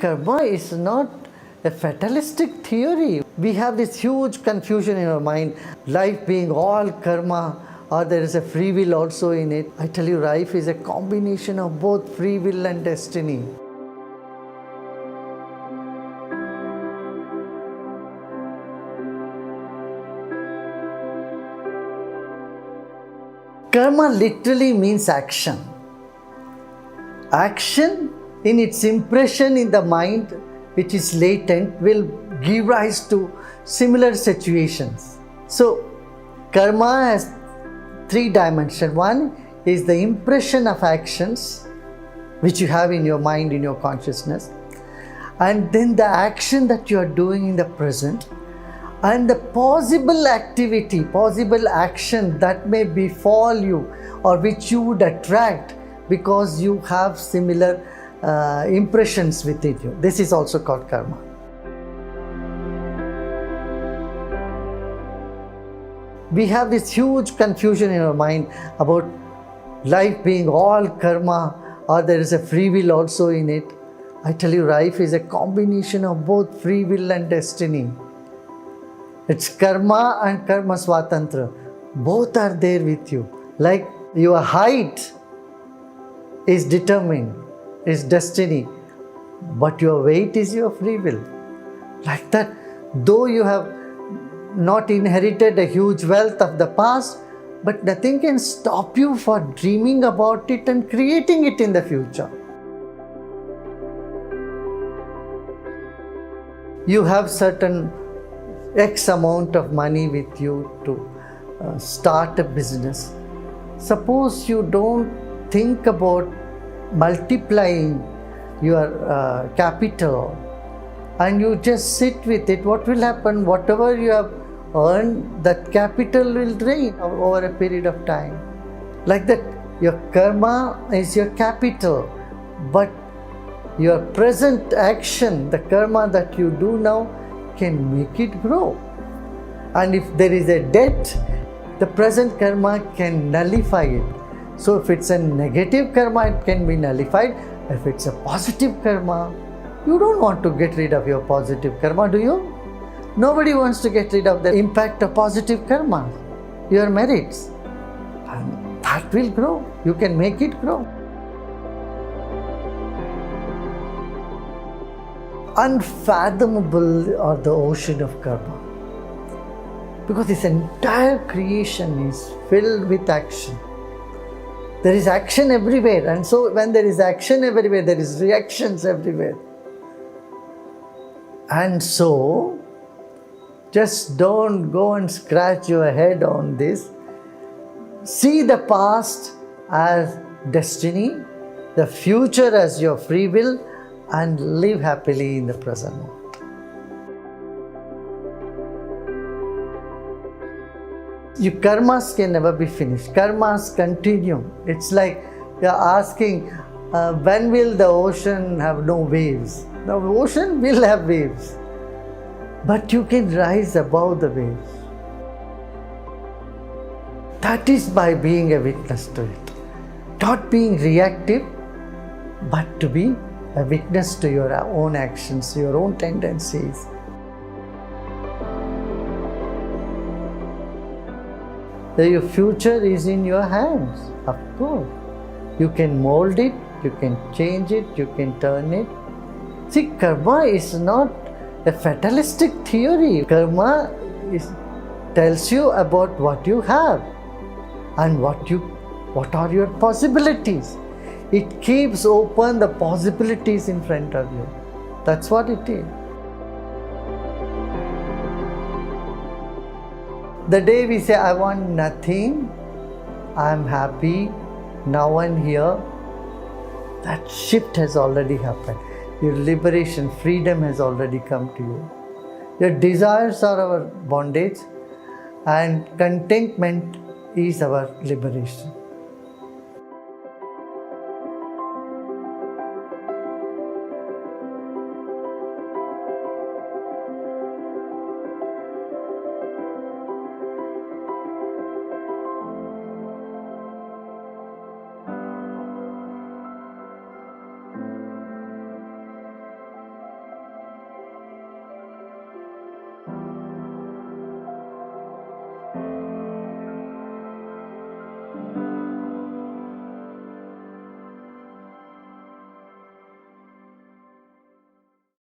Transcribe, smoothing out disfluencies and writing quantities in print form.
Karma is not a fatalistic theory. We have this huge confusion in our mind, life being all karma, or there is a free will also in it. I tell you, life is a combination of both free will and destiny. Karma literally means action. Action in its impression in the mind, which is latent, will give rise to similar situations. So, karma has three dimensions. One is the impression of actions which you have in your mind, in your consciousness, and then the action that you are doing in the present, and the possible activity, possible action that may befall you or which you would attract because you have similar impressions within you. This is also called karma. We have this huge confusion in our mind about life being all karma, or there is a free will also in it. I tell you, life is a combination of both free will and destiny. It's karma and karma swatantra. Both are there with you. Like your height is determined, is destiny, but your weight is your free will. Like that, though you have not inherited a huge wealth of the past, but nothing can stop you for dreaming about it and creating it in the future. You have certain X amount of money with you to start a business. Suppose you don't think about multiplying your capital and you just sit with it, what will happen? Whatever you have earned, that capital will drain over a period of time. Like that, your karma is your capital, but your present action, the karma that you do now, can make it grow. And if there is a debt, the present karma can nullify it. So if it's a negative karma, it can be nullified. If it's a positive karma, you don't want to get rid of your positive karma, do you? Nobody wants to get rid of the impact of positive karma, your merits. And that will grow. You can make it grow. Unfathomable are the ocean of karma, because this entire creation is filled with action. There is action everywhere, and so when there is action everywhere, there is reactions everywhere. And so, just don't go and scratch your head on this. See the past as destiny, the future as your free will, and live happily in the present moment. Your karmas can never be finished. Karmas continue. It's like you're asking, when will the ocean have no waves? The ocean will have waves, but you can rise above the waves. That is by being a witness to it. Not being reactive, but to be a witness to your own actions, your own tendencies. Your future is in your hands, of course. You can mold it, you can change it, you can turn it. See, karma is not a fatalistic theory. Karma tells you about what you have and what are your possibilities. It keeps open the possibilities in front of you. That's what it is. The day we say, I want nothing, I'm happy, now and here, that shift has already happened. Your liberation, freedom has already come to you. Your desires are our bondage, and contentment is our liberation.